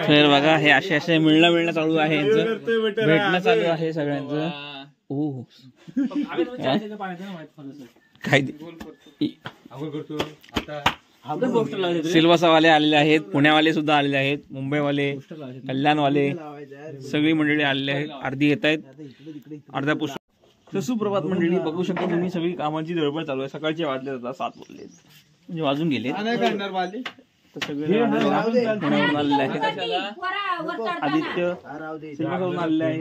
तर बघा हे असे असे मिळणं चालू आहे, भेटणं चालू आहे सगळ्यांचं. ओ काय सिल्वासावाले आलेले आहेत, पुण्यावाले सुद्धा आलेले आहेत, मुंबईवाले, कल्याणवाले, सगळी मंडळी आलेली आहेत. अर्धी येत आहेत, अर्ध्या पुष्प. सुप्रभात मंडळी, बघू शकता तुम्ही सगळी कामाची धडपड चालू आहे. सकाळचे वाजले आता 7 वाजले, म्हणजे वाजून गेले. सगळे पुण्यावरून आलेले आहेत. आदित्य सिल्वासावरून आलेले आहे,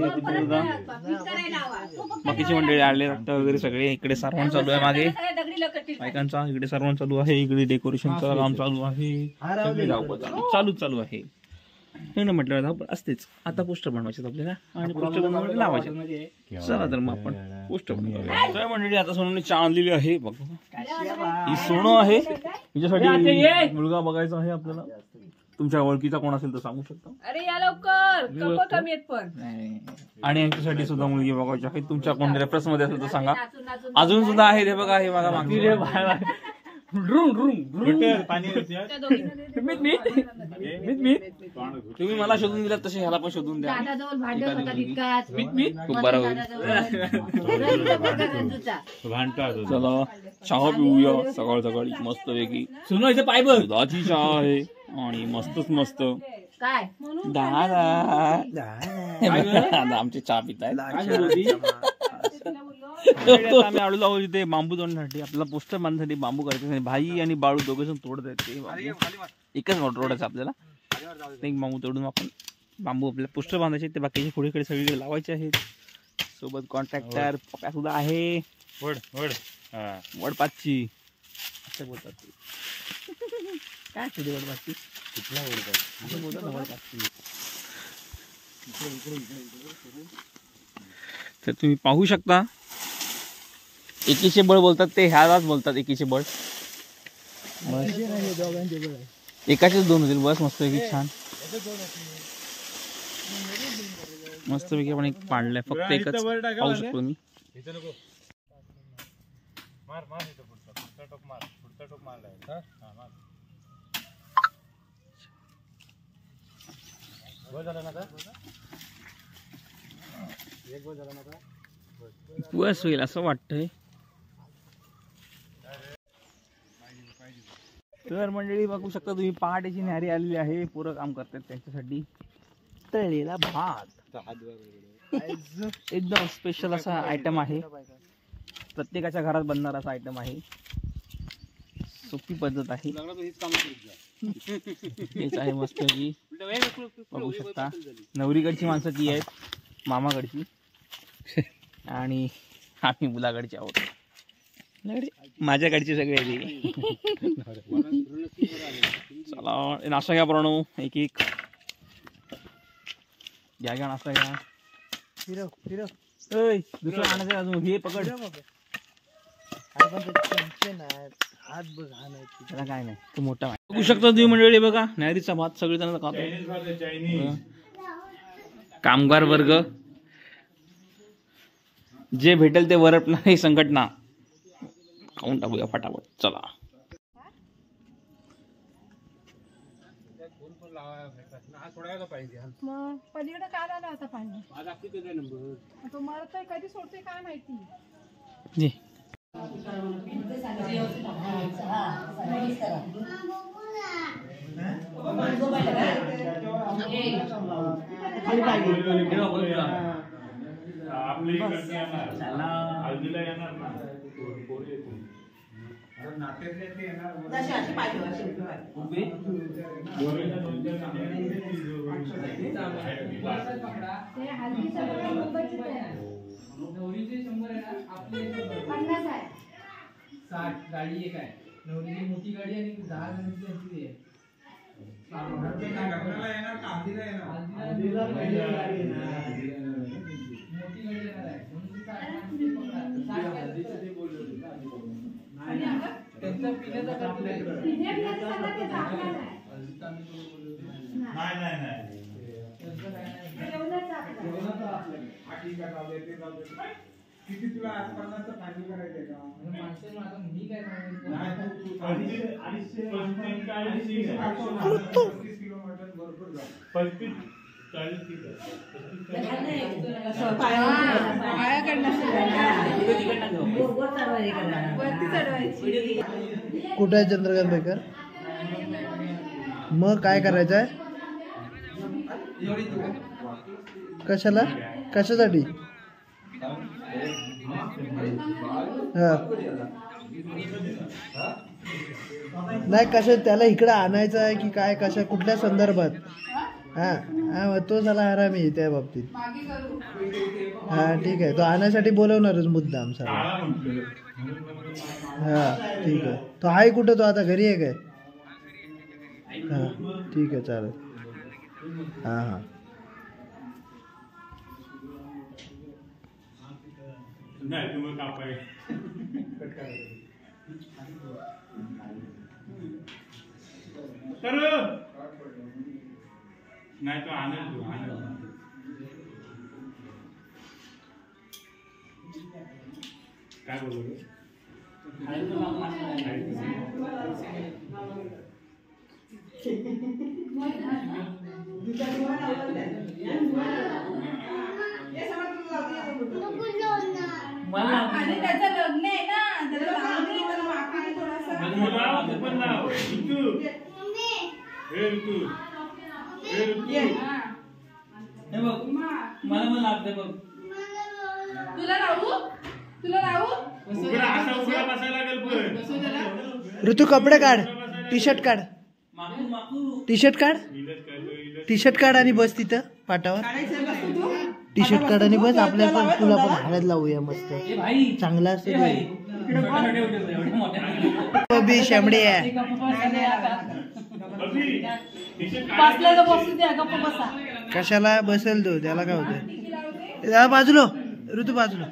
बाकीची मंडळी आले वगैरे सगळे. इकडे सर्वांच चालू आहे, मागे बायकांचा इकडे सर्वांच चालू आहे, इकडे डेकोरेशनचं काम चालू आहे, चालू आहे. हे ना म्हटलं धावपळ असतेच. आता पोस्टर बनवायचे आपल्याला आणि पोस्टर बनवून लावायचे. चला तर मग आपण पोस्टर बनवूया. तर मंडळी आता सोनूने चहा आणलेली आहे. बघ ही सोनू आहे, हिच्यासाठी मुलगा बघायचा आहे आपल्याला. तुमच्या ओळखीचा कोण असेल तर सांगू शकता. अरे या लवकर, कप कमी आहेत पण. आणि यांच्यासाठी सुद्धा मुलगी बघायची आहे. तुमच्या कोण रेफरन्स मध्ये असेल तर सांगा. अजून सुद्धा आहे, हे बघा, हे बघा मागची तुम्ही मला शोधून दिलात तसे ह्याला पण शोधून द्या. खूप बरं होईल. चला चहा पिऊया सकाळ सकाळी मस्त पैकी. सुनो इथे पाय बघ, दुधाची चहा आहे आणि मस्तच मस्त. काय दादा आमचे चहा पितायत. आम्ही आलेलो आहोत इथे बांबू तोडण्यासाठी. आपल्याला पोस्टर बांधण्यासाठी बांबू करायचे. भाई आणि बाळू दोघे जण तोडत आहेत. ते एकच तोडायचं आपल्याला. एक बांबू तोडून आपण बांबू आपल्याला पोस्टर बांधायचे. ते बाकीचे पुढेकडे सगळीकडे लावायचे आहेत. सोबत कॉन्ट्रॅक्टर पप्या सुद्धा आहे. वडपाची असं बोलतात ते. काय असते वडपाची? तर तुम्ही पाहू शकता, एकीचे बळ बोलतात ते ह्यालाच बोलतात एकीचे बळ. एकाचेच 2 होतील बस. मस्तपैकी छान मस्तपैकी आपण एक पाडलाय. फक्त एकच पाहू शकतो मी. बस होईल असं वाटतंय. तर मंडळी बघू शकता तुम्ही, पहाटेची न्यारी आलेली आहे. पुरं काम करतात त्यांच्यासाठी. तळलेला भात एकदम स्पेशल असा आयटम आहे. प्रत्येकाच्या घरात बनणारा असा आयटम आहे. सोपी पद्धत आहे. तेच आहे मस्त. बघू शकता नवरीकडची माणसं ती आहेत, मामाकडची, आणि आम्ही मुलाकडचे आहोत. माझ्याकडचे सगळे. चला नाश्ता घ्या प्रणव, एक एक घ्या घ्या नाश्ता घ्या. दुसरं आणायचं अजून. हे पकड. त्याला काय नाही, तो मोठा आहे. बघू शकता तुम्ही मंडळी, बघा न्यारीचा भात सगळेजण खातो. कामगार वर्ग जे भेटेल ते वरपणार ही संघटना. खाऊन टाकूया फटाफट. चला पलीकडे काय आला आता पाणी तुम्हाला तर कधी सोडते काय माहिती. नवरीचे 100 आहे ना, आपले 50 आहे. 60 गाडी एक आहे. नवरीची मोठी गाडी आणि 10 जणांची त्यांची आहे. येणार का हल्दीला येणार? हल्दीला मोठी गाडी येणार आहे. म्हणून त्यांचा पिण्याचा खर्च नाही. किती तुला आजपर्यंत फायदा करायचंय का? माणसं आता मी काय सांगू? 250 किलो वरती चढवायची. कुठं आहे चंद्रकांत बेकर? मग काय करायचं आहे? कशाला? कशासाठी? हा नाही कशा त्याला इकडं आणायचं आहे की काय कशा कुठल्या संदर्भात? हा हा तो झाला आरामी त्या बाबतीत. मागे करू. हा ठीक आहे तो आणण्यासाठी बोलवणारच मुद्दा आमचा. हा ठीक आहे तो आहे कुठं? तो आता घरी आहे काय? हा ठीक आहे चालेल. हां हां नाही तो आनंद काय बोलतो आणि त्याचं लग्न आहे ना त्याला लावून दे, त्याला मागे थोडासा. हा. मला पण लागते बघ. तुला लावू? तुला लावू? ऋतू कपडे काढ. टी शर्ट काढ. टी शर्ट काढ. टी शर्ट काढ आणि बस तिथं पाटावर. टी शर्ट काढ आणि बस. आपल्या पण तुला पण हळद लावूया मस्त चांगला असतो. बी शेंबडी आहे. कशाला बसेल तो? त्याला काय होतं? बाजूला ऋतू बाजूला.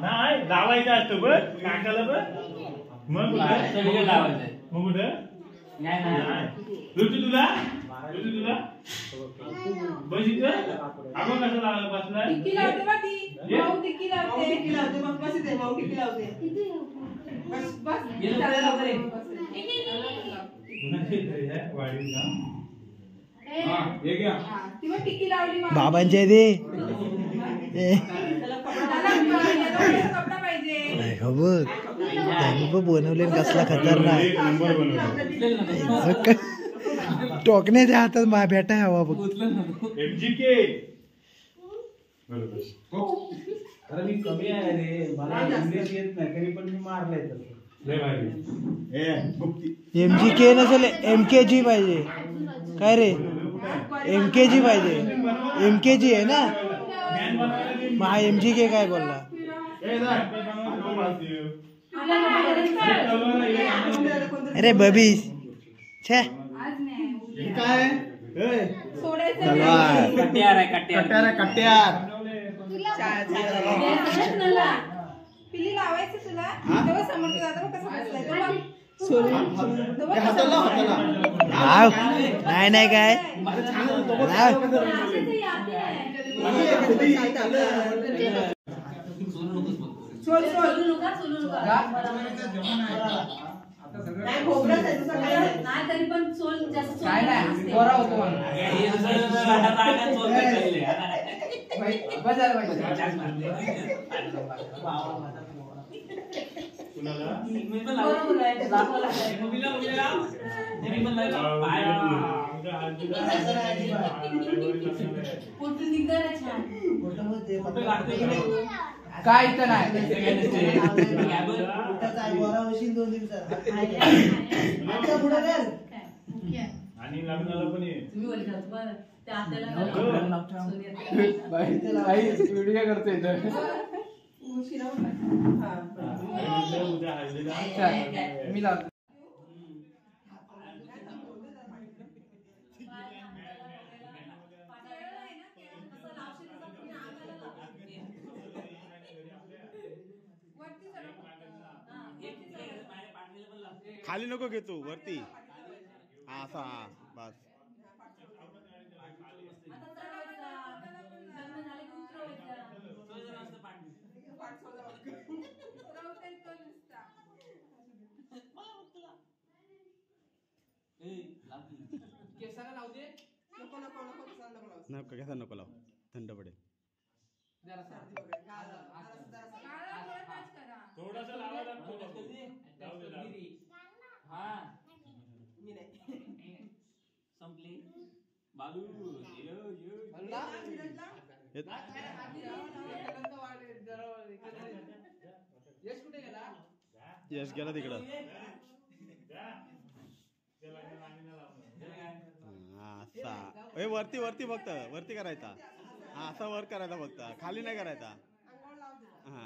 नाही लावायचं असतं बघ काकाला बघ. मग कुठं ऋतू तुला बस इथं. आपण कसं लावायला बसलाय? टिक्की लावते बा ती. भाऊ टिक्की लावते. टिक्की लावते मग बस इथे. भाऊ टिक्की लावते. बस बस. वाढीव का? ती मग टिक्की लावली. बाबांच्या दे कपडा पाहिजे. बघ बनवले कसला खतरनाक. टोकण्याच्या हातात भेटा हवा बघ. MGK अरे मी कमी आहे रे. मला इंग्लिश येत नाही तरी पण मी मारलंय तर. MGK नसेल MKG पाहिजे. काय रे? MKG पाहिजे. MKG आहे ना. मग हा MGK काय बोलला? अरे बबी छे काय कट्यार आहे कट्यार. कट्यार. पिली लावायचं तुला तेव्हा समोर जातो कसं बसलाय नाही नाही काय तरी पण सोल जास्त काय इथं नाही. 2 दिवसात आणि लग्नाला पण ये. व्हिडिओ करतोय मी लावतो. खाली नको घेतो वरती. हा असा बस. लग्न झाले की उतरवायचं. केसाला लावू दे. नको कसा नको लाव, थंड पडेल. जरासा. काळा थोडं touch करा. थोडासा लावा लागतो संपली बालू यश कुठे गेला? यश गेला तिकडं. असा वरती वरती फक्त वरती करायचा. हा असा वर करायचा फक्त, खाली नाही करायचा. हा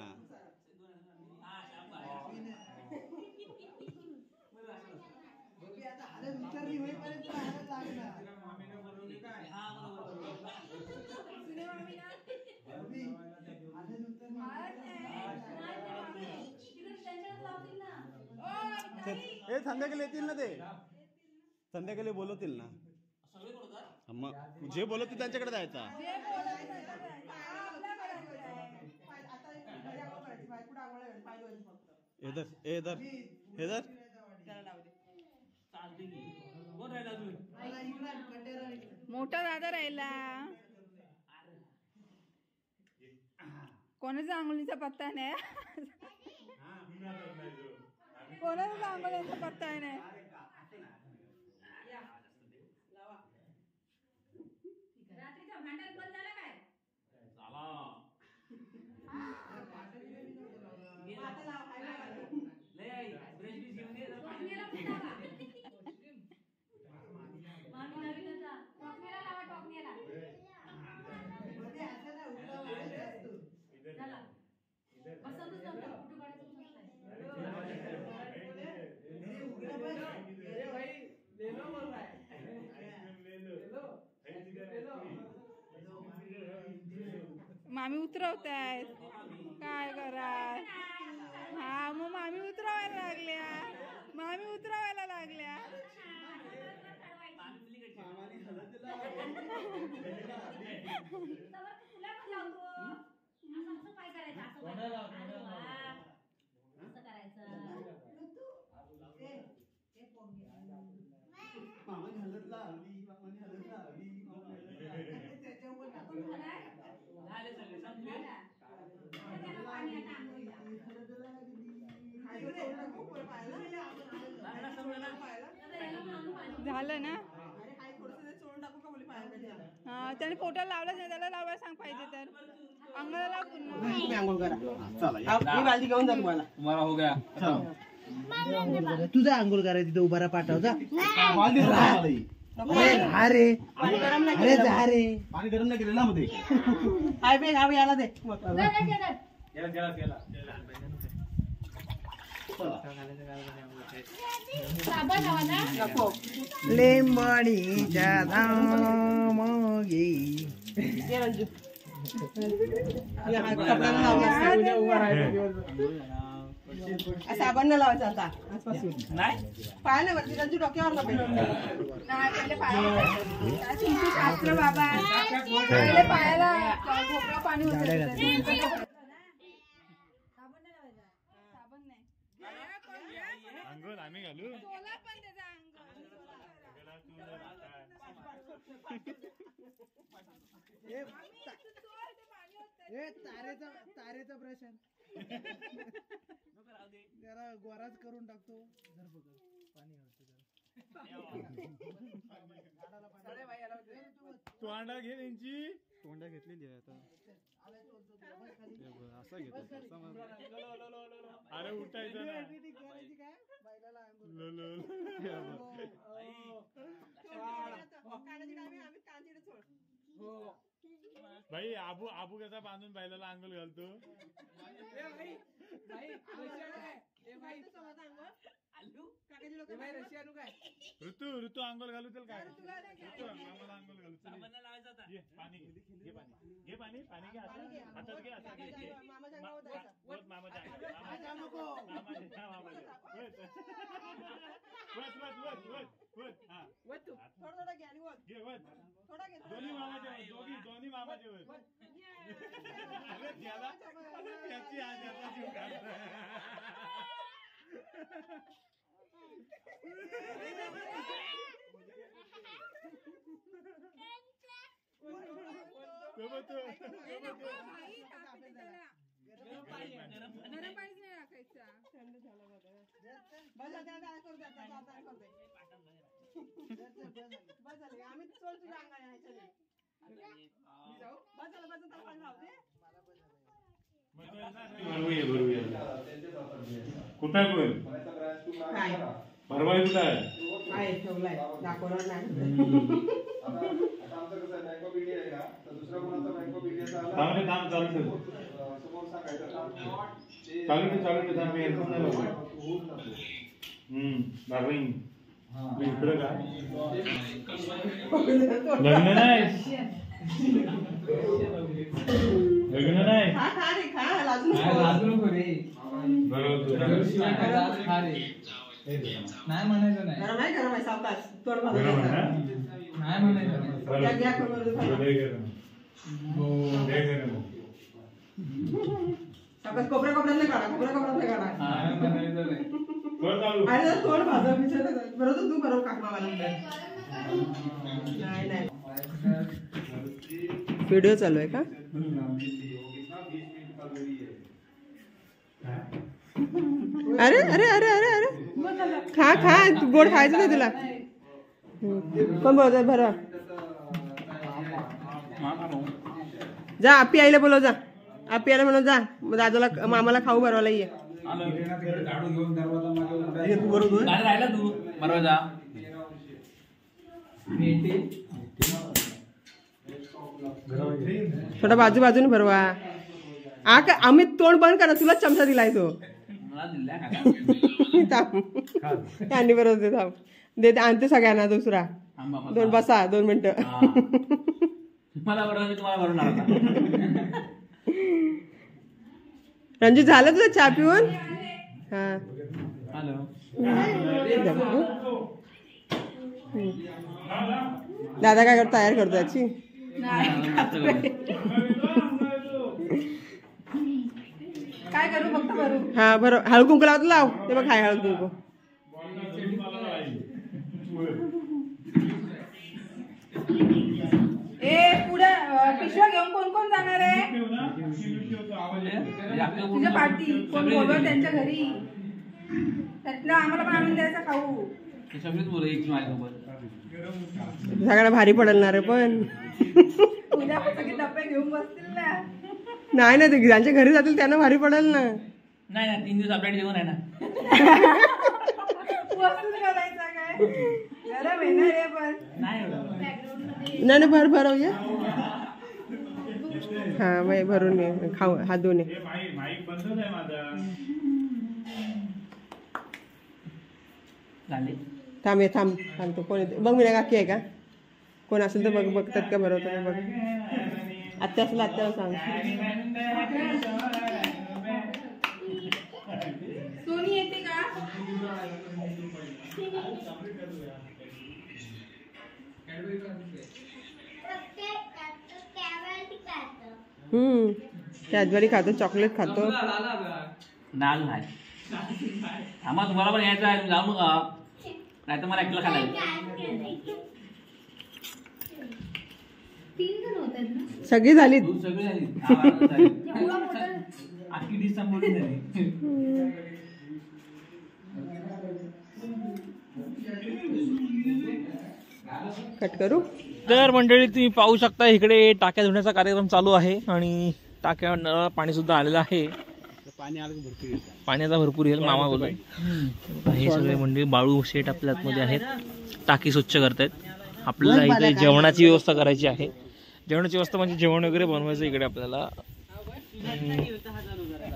हे संध्याकाळी येतील ना, ते संध्याकाळी बोलवतील ना. मग जे बोलवतील त्यांच्याकडे जायचा. मोठा दादा राहिला. कोणाचा आंघोळीचा पत्ता नाही. कोणाचा आंघोळीचा पत्ता नाही. रात्रीचा भांडण बंद झालं काय? मामी उतरवतायत काय करा. हा मग मामी उतरवायला लागल्या. झालं ना. हा त्याने पोटाला लावलंच नाही, त्याला लावायला सांग पाहिजे तर. अंगाला लाव तुम्हाला हो गया. तुझा आंघोळ करायला तिथे उभा राहा, पाठव जा. अरे जा रे, पाणी गरम नाही केलं ना मध्ये. याला दे. लिंबणीच्या धामगी साबण लावायचा आता आजपासून. पायाला वरती रंजू डोक्यावर शास्त्र बाबा पहिले पायाला ढोकळा पाणी उतरतं. अंघोळ आम्ही घालू. तारेचा प्रश्न जरा गोराच करून टाकतो. जर बघ पाणी तोंडा घे त्यांची. तोंडा घेतलेली आहे आता. असं घेतो. अरे उठायचं ना. भाई आबू कसा बांधून बैलाला अंघोळ घालतो. ऋतू अंघोळ घालू चल. काय मामाला अंघोळ घालू चल. पाणी घे. पाणी घे. हातात घे. असा घे. मामाच्या दोन्ही मामाचे वर. त्याची आज कुठं आहे भरवाई कुठं आहे दाखवणार नाही. इकडं का लग्न नाही लग्न नाही नाही म्हणायचं नाही. गरम आहे गरम आहे सावकाश तोड गरम आहे ना? नाही म्हणायचं नाही. सावकाश कोपऱ्या कोपऱ्यातले काढा कोपऱ्या कोपऱ्यातले काढा. नाही म्हणायचं नाही. आणि जर तोड भाजप बरोबर तू बरोबर काकमावाला नाही नाही. व्हिडिओ चालू आहे का? अरे अरे अरे अरे अरे खा खा गोड खायचं नाही तुला. कोण बोलत बरं जा आपी आईला बोलव जा. आपी आईला म्हणून जा दादाला मामाला खाऊ भरवायला ये. थोडा बाजूने भरवा. आम्ही तोंड बंद करा तुला चमचा दिलाय तो. त्यांनी बरोबर दे थांब दे आणते सगळ्यांना दुसरा. दोन बसा 2 मिनिटं. रणजित झालं तुझं चहा पिऊन? हा दादा काय करतो तयार करतो याची. काय करू फक्त भरू. हा बरोबर हळद कुंकू लावतो लाव ते बघ हाय हळद कुंकू. ए पुढे पिशव्या घेऊन कोण कोण जाणार आहे तुझ्या पार्टी कोण बोलव त्यांच्या घरी त्यातलं आम्हाला पण आणून द्यायचं खाऊ. सगळ्यांना भारी पडणार आहे पण उद्या सगळे डब्बे घेऊन बसतील ना. नाही ना ते ज्यांच्या घरी जातील त्यांना भारी पडेल ना. नाही 3 दिवस आपल्याकडे जेवण आहे ना. वसूल करायचा काय गरम आहे ना रे पण नाही भर भरवूया. हा बाई भरून ये खाऊ हात धुवून ये. थांब थांब थांबतो कोण येते बघ. मी काकी आहे का कोण असेल तर बघ बघतात का भरवतात बघ. आत्या असेल आत्याला सांग. सोनी येते का? कॅडबरी खातो चॉकलेट खातो. नाल नाही आम्हा तुम्हाला पण यायचं आहे जाऊ नका नाही तर मला एकला खायला. सगळी झाली सगळी झाली आखी डिश संपवली झाली. कट करू. तर मंडळी तुम्ही पाहू शकता इकडे टाक्या धुण्याचा कार्यक्रम चालू आहे आणि टाक्या पाणी सुद्धा आलेलं आहे. पाण्याचा भरपूर येईल मामा बोलतो. हे सगळे मंडळी बाळू शेट आपल्या आतमध्ये आहेत टाकी स्वच्छ करतायत. आपल्याला इथे जेवणाची व्यवस्था करायची आहे. जेवणाची व्यवस्था म्हणजे जेवण वगैरे बनवायचं इकडे आपल्याला.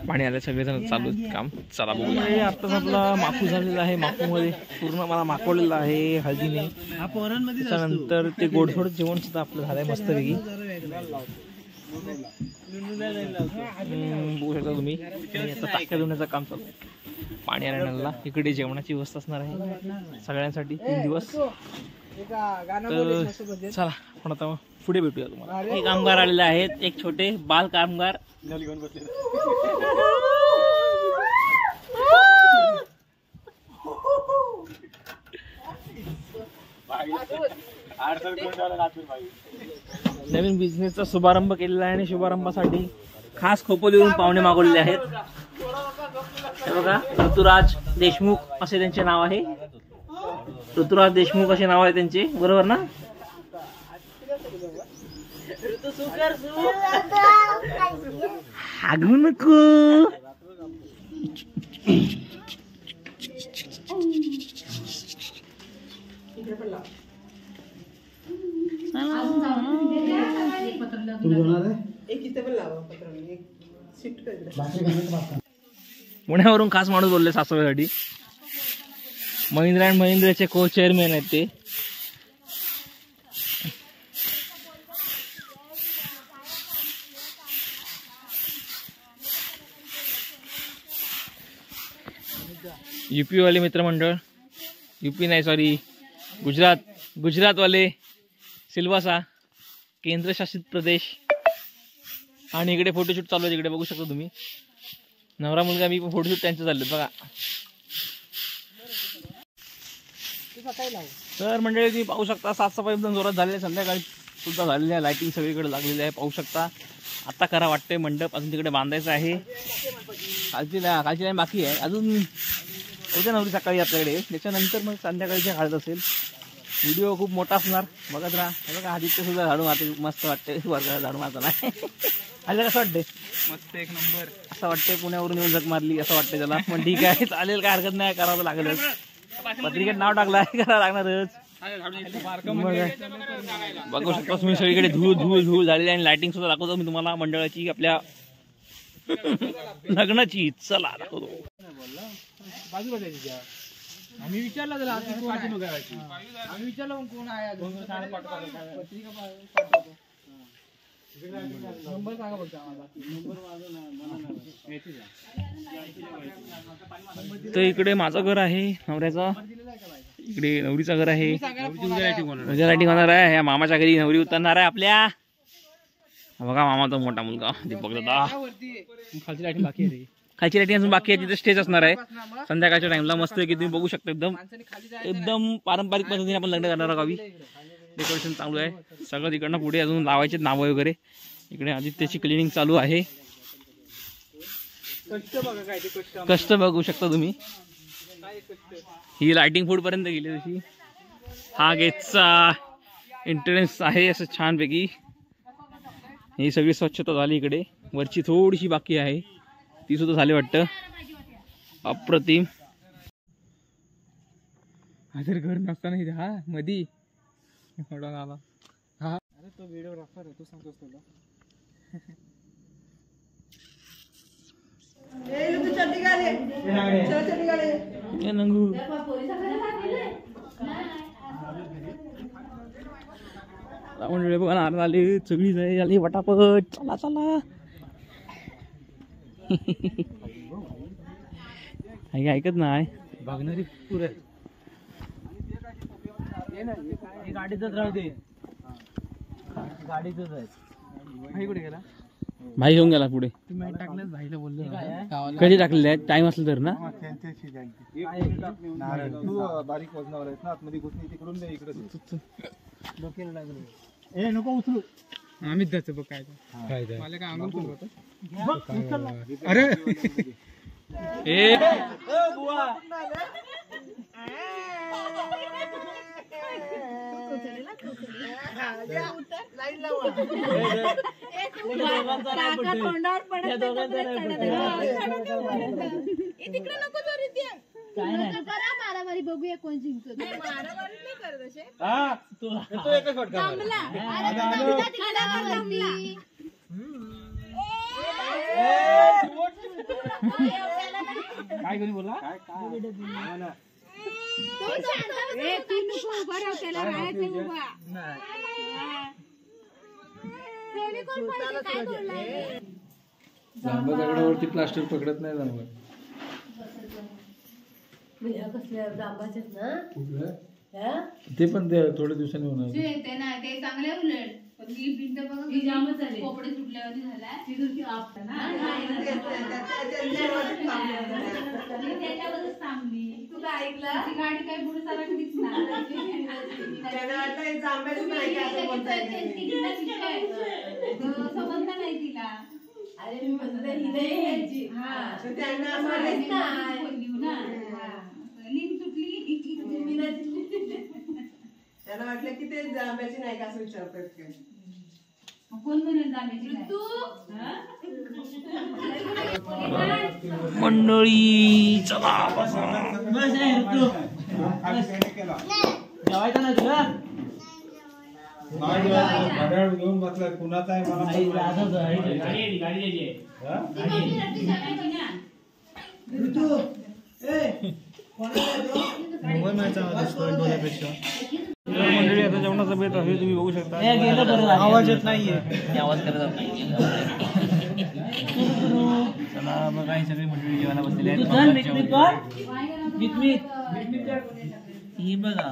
पाणी आलं सगळेजण चालू काम. चला बघूया. आत्ताच आपला माकू झालेला आहे. माकूमध्ये पूर्ण मला माकवलेलं आहे हळदीने. त्याच्यानंतर ते गोडधोड जेवण सुद्धा आपलं झालंय मस्तपैकी. बघू शकता तुम्ही आता टाक्या धुण्याचं काम चालू आहे. पाणी आणायला इकडे जेवणाची व्यवस्था असणार आहे सगळ्यांसाठी 3 दिवस. तर चला आपण आता पुढे भेटूया तुम्हाला. एक कामगार आलेले आहेत एक छोटे बाल कामगार. नवीन बिझनेसचा शुभारंभ केलेला आहे आणि शुभारंभासाठी खास खोपोलीवरून पाहुणे मागवलेले आहेत. हे बघा, ऋतुराज देशमुख असे त्यांचे नाव आहे. ऋतुराज देशमुख असे नाव आहे त्यांचे, बरोबर ना? हागू नको. पुण्यावरून खास माणूस बोलले सासवड्यासाठी. महिंद्रा अँड महिंद्राचे को चेअरमॅन आहेत ते. यूपी वाले मित्रमंडळ, यूपी नाही सॉरी गुजरातवाले, सिल्वासा केंद्रशासित प्रदेश. आणि इकडे फोटोशूट चालू आहे, इकडे बघू शकता तुम्ही. नवरा मुलगा मी पण फोटोशूट त्यांचे चालले बघा. तर मंडळी तुम्ही पाहू शकता साफसफाई एकदम जोरात झालेली आहे. संध्याकाळी सुद्धा झालेली आहे, लाइटिंग सगळीकडे लागलेली आहे, पाहू शकता. आता करा वाटतंय मंडप अजून तिकडे बांधायचं आहे. कालची लाईन बाकी आहे अजून. उद्या नवरी सकाळी आपल्याकडे, त्याच्यानंतर मग संध्याकाळीच्या काढत असेल. व्हिडिओ खूप मोठा असणार, बघत राहा. बघा आदित्य सुद्धा झाडू मारते, मस्त वाटते वर्गाला झाडू मारताना. आलं कसं वाटते? मस्त एक नंबर. असं वाटतंय पुण्यावरून येऊन झक मारली असं वाटतंय त्याला. पण ठीक आहे, चालेल, काय हरकत नाही, करावं लागेलच. पत्रिकेत नाव टाकलं आहे, करावं लागणारच. बघू शकता तुम्ही सगळीकडे धूळ झालेली आहे. लाइटिंग सुद्धा दाखवतो मी तुम्हाला मंडळाची, आपल्या लग्नाची. चला दाखवतो. बाजूला आम्ही विचारलं त्याला, आम्ही विचारलं मग कोण आहे नंबर सांगा फक्त आम्हाला. तर इकडे माझं घर आहे नवऱ्याचा, इकडे नवरीचं घर आहे. उद्या लाईटिंग होणार आहे. ह्या मामाच्या घरी नवरी उतरणार आहे आपल्या. बघा मामाचा मोठा मुलगा दीपक दादा. खालची लाईटिंग बाकी आहे. खालची लाईटिंग अजून बाकी आहे, तिथे स्टेज असणार आहे संध्याकाळच्या टाइमला. मस्त की तुम्ही बघू शकता, एकदम पारंपरिक पद्धतीने आपण लग्न करणार गावी. डेकोरेशन चालू आहे सगळं. तिकडनं पुढे अजून लावायचे नावं वगैरे. इकडे आदित्यची क्लिनिंग चालू आहे. कष्ट बघू शकता तुम्ही. ही लाइटिंग फूड पर्यंत गेली तशी. हा गेटचा एंट्रन्स आहे असं छानपैकी. ही सगळी स्वच्छता झाली. इकडे वरची थोडीशी बाकी आहे, ती सुद्धा झाली वाटतं. अप्रतिम. जर घर नसताना इथे हा मधी आला. हा अरे तो व्हिडिओग्राफर आहे, तू सांगतोस तुला. नंगू रावण बघा नारळ आले, सगळी झाली वटापट. चला चला. ऐकत नाही बघणारी पुरे गाडीतच राहू दे. गाडीतच आहे. भाई कुठे गेला? भाई घेऊन गेला पुढे. तुम्ही टाकलं भाईला बोललो कधी टाकलेले आहे? टाइम असला तर ना. बारीक वजनावर आहेत ना, आतमध्ये घुसणी तिकडून दे, इकडे नको उचलू. आम्हीच जायचं बघ. काय मला काय अंगण कोण होतं? अरे ए मारामारी बघूया कोण जिंकतो. मारामारी नाही करत असे. काय कोणी बोला? दगडावरती प्लास्टर पकडत नाही जमलं. ते पण ते थोड्या दिवसांनी होणार. ते चांगले उलट कोपडे सुटल्यावर झालाय त्याच्यावरच थांबली. तुला ऐकलं गाडी काय पुढे चालत दिसणार समजलं नाही तिला. अरे मी म्हणलं लिंक सुटली. त्याला वाटलं की ते जांभ्याची नाही का असं विचारतात काय. कोण म्हणेल जांभ्याची तू मंडळी चला जेवायचं ना तुला घेऊन बसला कुणाचा आहे मला मंडळी आता जेवणाचा बेत आहे तुम्ही बघू शकता. आवाज येत नाहीये. आवाज करत नाही. चला बघा ही सगळी मंडळी जेवायला बसलेली आहेत. ही बघा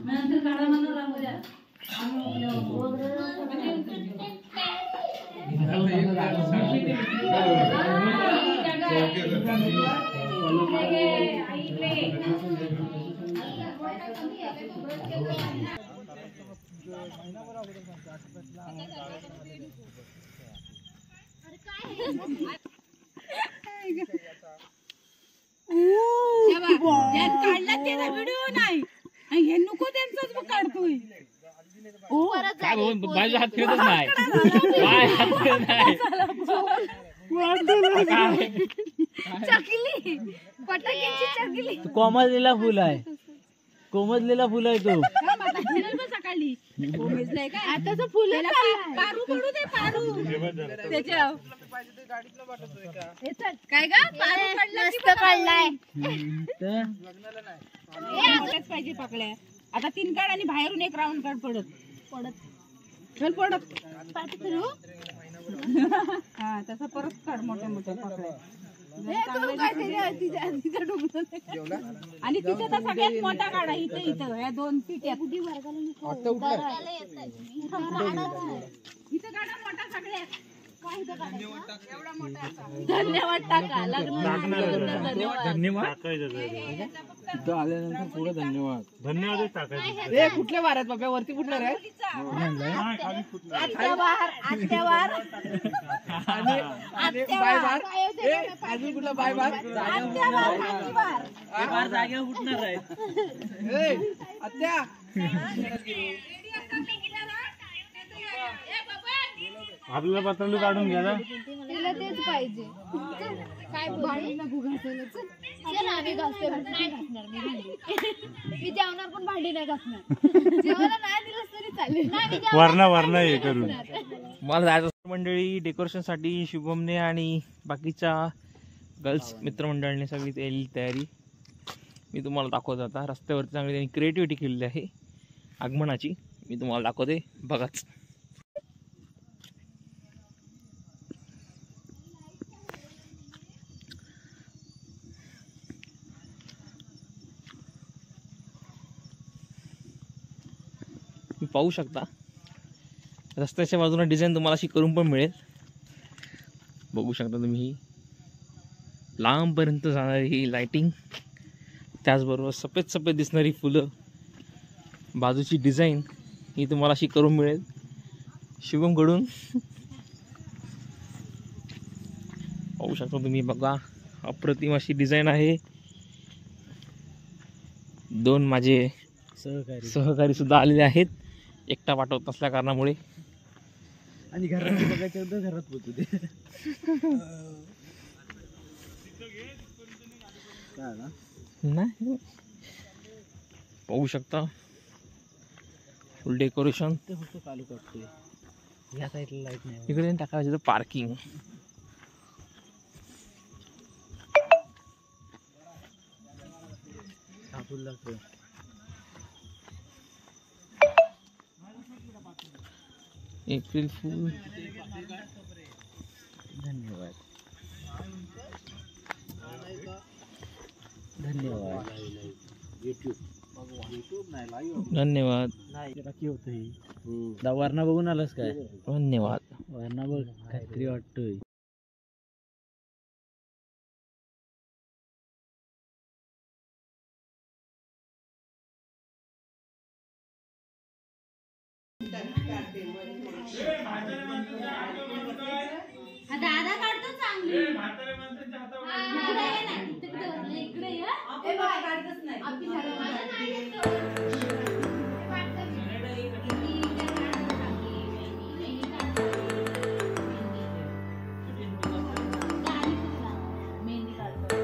नंतर काढा म्हणून राहूया. काढला त्याचा व्हिडिओ नाही हे नको त्यांचाच मग काढतोय. काय बाजू हात फिरतच नाही. काय हात फिरत नाही. चकली पटाक्यांची चकली. कोमजलेला फुल आहे. कोमजलेला फुल आहे तो. सकाळी आताच फुल पारू पडू दे. पारू त्याच्या काय ग पारू काढलाय पाहिजे पकड्या. आता 3 काढ आणि बाहेरून 1 राऊंड काढ. पडत चल पडत हा तसं परत काढ. मोठ्या मोठ्या पकड्या आणि तिथे तर सगळ्यात मोठा काढा. इथं या 2 पिट्या इथं काढा मोठा सगळ्यात. धन्यवाद टाका. धन्यवाद आल्यानंतर पुढे धन्यवाद कुठल्या वारात बाबा वरती कुठल्या रे अजून कुठला बाय बार जागेवर कुठणार आहे आत्या. आपल्याला पतंग काढून घ्या ना. तिला तेच पाहिजे. काय भांडी नको घासायला. चल आम्ही घासते. नाही घासणार मी भांडी. मी जेवणार पण भांडी नाही घासणार. जेवायला नाही दिलंस तरी चालेल. वरणा हे करून मला जायचं मंडळी. डेकोरेशन साठी शुभमने आणि बाकीच्या गर्ल्स मित्रमंडळाने सगळी केलेली तयारी मी तुम्हाला दाखवत. आता रस्त्यावरती चांगली त्यांनी क्रिएटिव्हिटी केलेली आहे आगमनाची. मी तुम्हाला दाखवते बघाच. तुम्ही पाहू शकता रस्त्याच्या बाजूला डिझाईन तुम्हाला अशी करून पण मिळेल. बघू शकता तुम्ही ही लांबपर्यंत जाणारी ही लाइटिंग. त्याचबरोबर सफेद सफेद दिसणारी फुलं. बाजूची डिझाईन ही तुम्हाला अशी करून मिळेल शुभमकडून. पाहू शकता तुम्ही बघा अप्रतिम अशी डिझाईन आहे. 2 माझे सहकारी सुद्धा आलेले आहेत एकटा पाठवत नसल्या कारणामुळे. आणि घरात बघायचं होतं घरात पोचू दे. नाही पाहू शकता फुल डेकोरेशन. चालू करतोय या साईडला लाईट नाही. इकडे टाकायचं पार्किंग. लागतो एप्रिल फूल. धन्यवाद धन्यवाद. वरणा बघून आलास काय? धन्यवाद. वरणा बघ काहीतरी वाटतोय. दादा काढतो चांगली. इकडे ये. मेहंदी काढतो.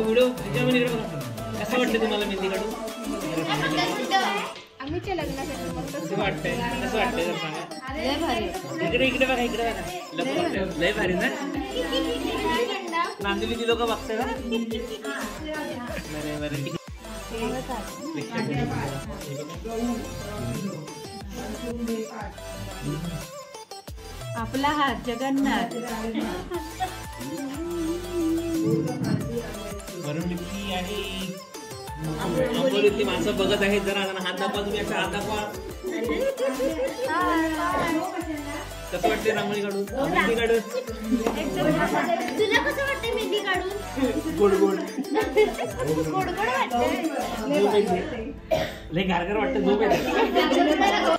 व्हिडिओ कसं वाटतं तुम्हाला मेहंदी काढून? आम्हीच्या लग्नासाठी कसं वाटतंय? कसं वाटतंय जर सांगा. इकडे बघा, इकडे बघा. लय भारी ना. नांदिवलीची लोक बघताय का? बरे आपला हात जगन्नाथ. वरुणकी आहे. अंबोलीतली माणसं बघत आहेत. जरा हात दाखवा तुम्ही. असा हात दाखवा. कसं वाटते रांगोळी काढून? मेहंदी काढून तुला कसं वाटतं मेहंदी काढून? गोड गोड गोड गोड वाटतं. लय गारगार वाटतं. झोप येते.